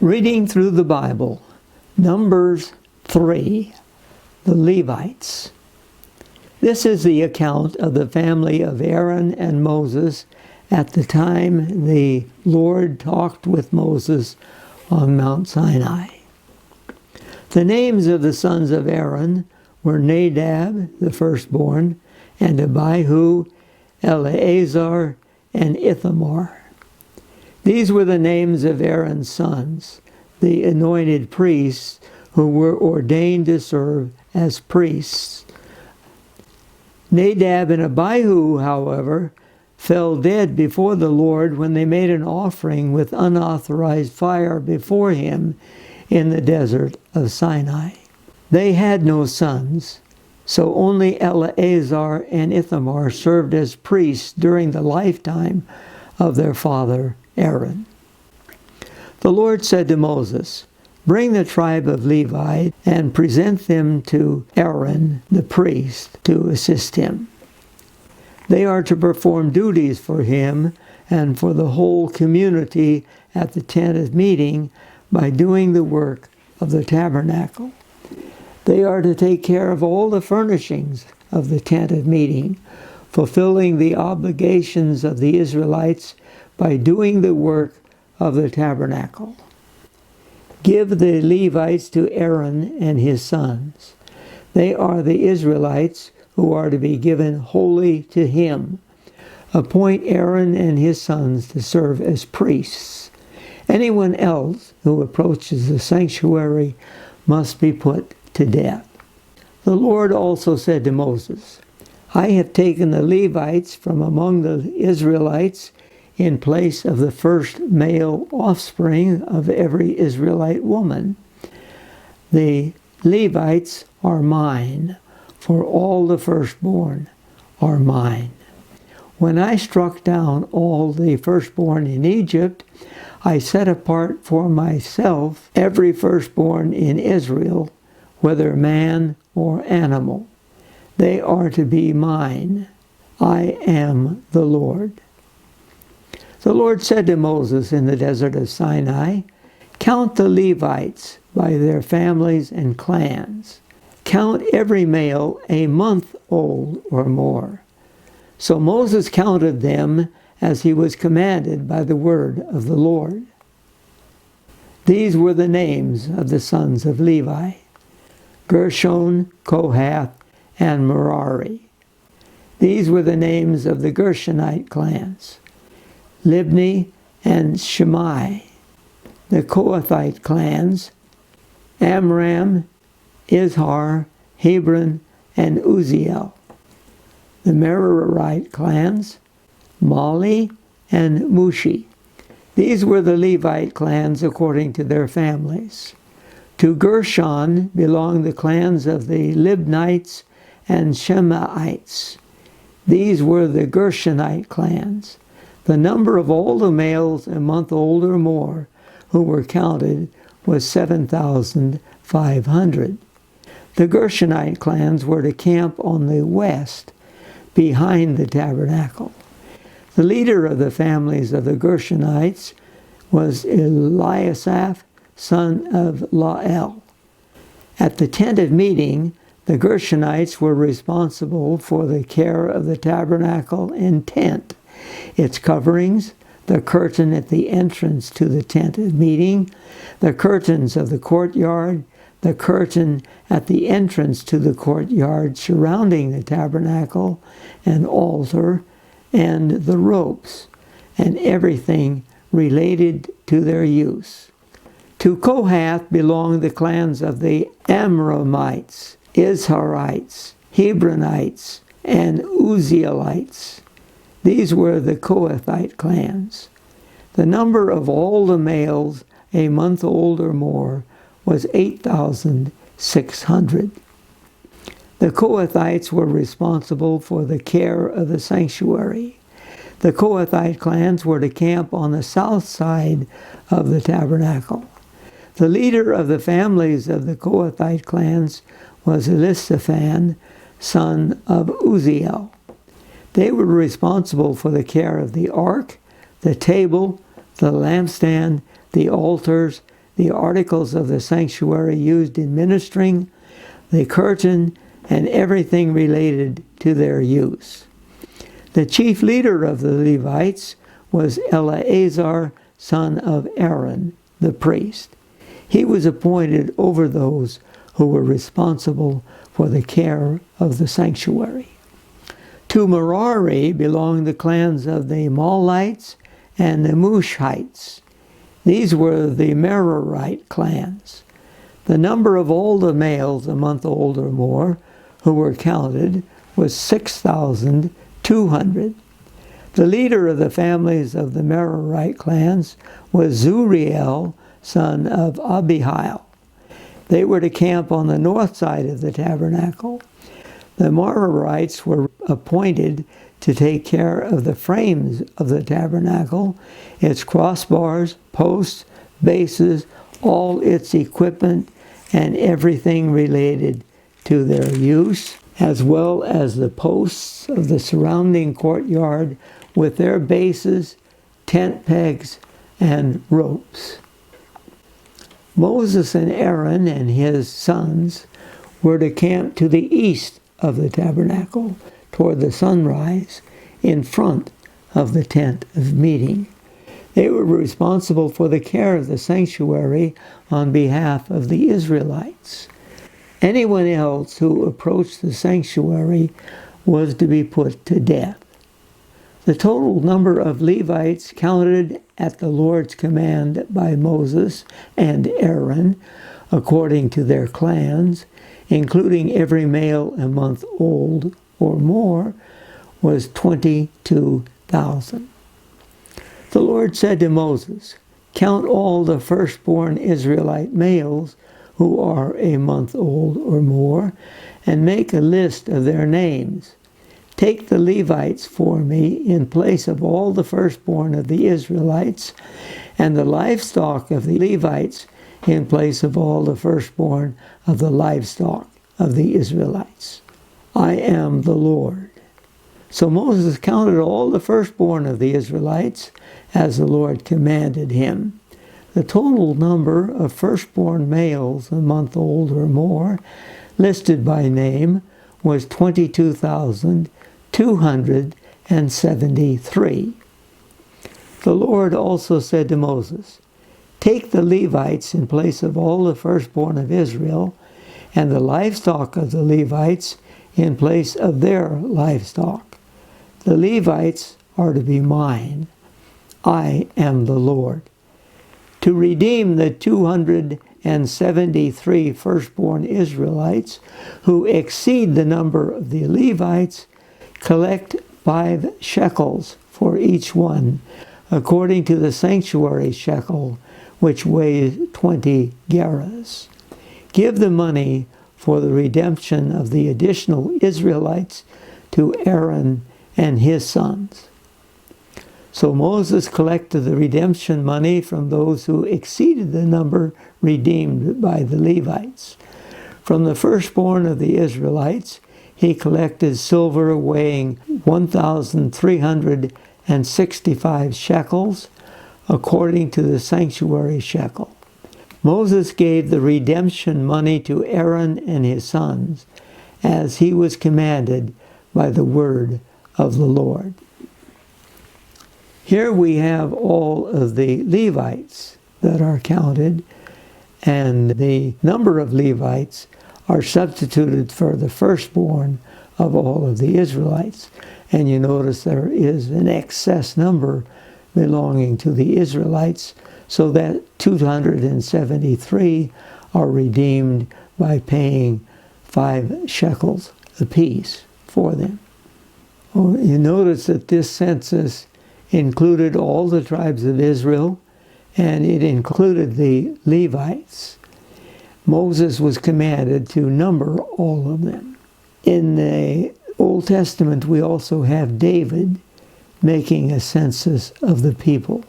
Reading through the Bible, Numbers 3, the Levites. This is the account of the family of Aaron and Moses at the time the Lord talked with Moses on Mount Sinai. The names of the sons of Aaron were Nadab, the firstborn, and Abihu, Eleazar, and Ithamar. These were the names of Aaron's sons, the anointed priests who were ordained to serve as priests. Nadab and Abihu, however, fell dead before the Lord when they made an offering with unauthorized fire before him in the desert of Sinai. They had no sons, so only Eleazar and Ithamar served as priests during the lifetime of their father Aaron. The Lord said to Moses, "Bring the tribe of Levi and present them to Aaron the priest to assist him. They are to perform duties for him and for the whole community at the tent of meeting by doing the work of the tabernacle. They are to take care of all the furnishings of the tent of meeting, fulfilling the obligations of the Israelites by doing the work of the tabernacle. Give the Levites to Aaron and his sons. They are the Israelites who are to be given wholly to him. Appoint Aaron and his sons to serve as priests. Anyone else who approaches the sanctuary must be put to death." The Lord also said to Moses, "I have taken the Levites from among the Israelites in place of the first male offspring of every Israelite woman. The Levites are mine, for all the firstborn are mine. When I struck down all the firstborn in Egypt, I set apart for myself every firstborn in Israel, whether man or animal. They are to be mine. I am the Lord." The Lord said to Moses in the desert of Sinai, "Count the Levites by their families and clans. Count every male a month old or more." So Moses counted them as he was commanded by the word of the Lord. These were the names of the sons of Levi: Gershon, Kohath, and Merari. These were the names of the Gershonite clans: Libni and Shimei. The Kohathite clans: Amram, Izhar, Hebron, and Uziel. The Merarite clans: Mali and Mushi. These were the Levite clans according to their families. To Gershon belonged the clans of the Libnites and Shemaites. These were the Gershonite clans. The number of all the males a month old or more who were counted was 7,500. The Gershonite clans were to camp on the west, behind the tabernacle. The leader of the families of the Gershonites was Eliasaph, son of Lael. At the tent of meeting, the Gershonites were responsible for the care of the tabernacle and tent, its coverings, the curtain at the entrance to the tent of meeting, the curtains of the courtyard, the curtain at the entrance to the courtyard surrounding the tabernacle and altar, and the ropes, and everything related to their use. To Kohath belonged the clans of the Amramites, Izharites, Hebronites, and Uzielites. These were the Kohathite clans. The number of all the males a month old or more was 8,600. The Kohathites were responsible for the care of the sanctuary. The Kohathite clans were to camp on the south side of the tabernacle. The leader of the families of the Kohathite clans was Elisaphan, son of Uziel. They were responsible for the care of the ark, the table, the lampstand, the altars, the articles of the sanctuary used in ministering, the curtain, and everything related to their use. The chief leader of the Levites was Eleazar, son of Aaron, the priest. He was appointed over those who were responsible for the care of the sanctuary. To Merari belonged the clans of the Malites and the Mushites. These were the Merarite clans. The number of all the males a month old or more who were counted was 6,200. The leader of the families of the Merarite clans was Zuriel, son of Abihail. They were to camp on the north side of the tabernacle. The Merarites were appointed to take care of the frames of the tabernacle, its crossbars, posts, bases, all its equipment, and everything related to their use, as well as the posts of the surrounding courtyard with their bases, tent pegs, and ropes. Moses and Aaron and his sons were to camp to the east of the tabernacle toward the sunrise in front of the tent of meeting. They were responsible for the care of the sanctuary on behalf of the Israelites. Anyone else who approached the sanctuary was to be put to death. The total number of Levites counted at the Lord's command by Moses and Aaron, according to their clans, including every male a month old or more, was 22,000. The Lord said to Moses, "Count all the firstborn Israelite males who are a month old or more, and make a list of their names. Take the Levites for me in place of all the firstborn of the Israelites, and the livestock of the Levites in place of all the firstborn of the livestock of the Israelites. I am the Lord." So Moses counted all the firstborn of the Israelites as the Lord commanded him. The total number of firstborn males a month old or more, listed by name, was 22,273. The Lord also said to Moses, "Take the Levites in place of all the firstborn of Israel, and the livestock of the Levites in place of their livestock. The Levites are to be mine. I am the Lord. To redeem the 273 firstborn Israelites who exceed the number of the Levites, collect 5 shekels for each one, according to the sanctuary shekel, which weighs 20 gerahs. Give the money for the redemption of the additional Israelites to Aaron and his sons." So Moses collected the redemption money from those who exceeded the number redeemed by the Levites. From the firstborn of the Israelites, he collected silver weighing 1,365 shekels, according to the sanctuary shekel. Moses gave the redemption money to Aaron and his sons, as he was commanded by the word of the Lord. Here we have all of the Levites that are counted, and the number of Levites are substituted for the firstborn of all of the Israelites. And you notice there is an excess number belonging to the Israelites, so that 273 are redeemed by paying 5 shekels apiece for them. Well, you notice that this census included all the tribes of Israel, and it included the Levites. Moses was commanded to number all of them. In the Old Testament, we also have David making a census of the people.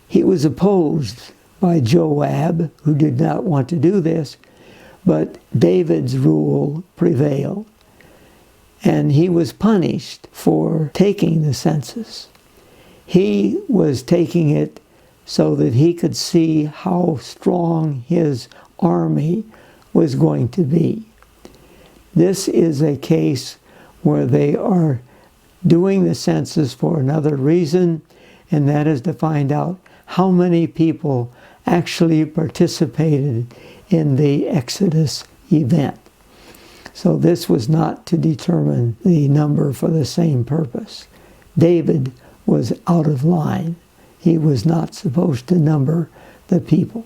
He was opposed by Joab, who did not want to do this, but David's rule prevailed, and he was punished for taking the census. He was taking it so that he could see how strong his army was going to be. This is a case where they are doing the census for another reason, and that is to find out how many people actually participated in the Exodus event. So this was not to determine the number for the same purpose. David was out of line. He was not supposed to number the people.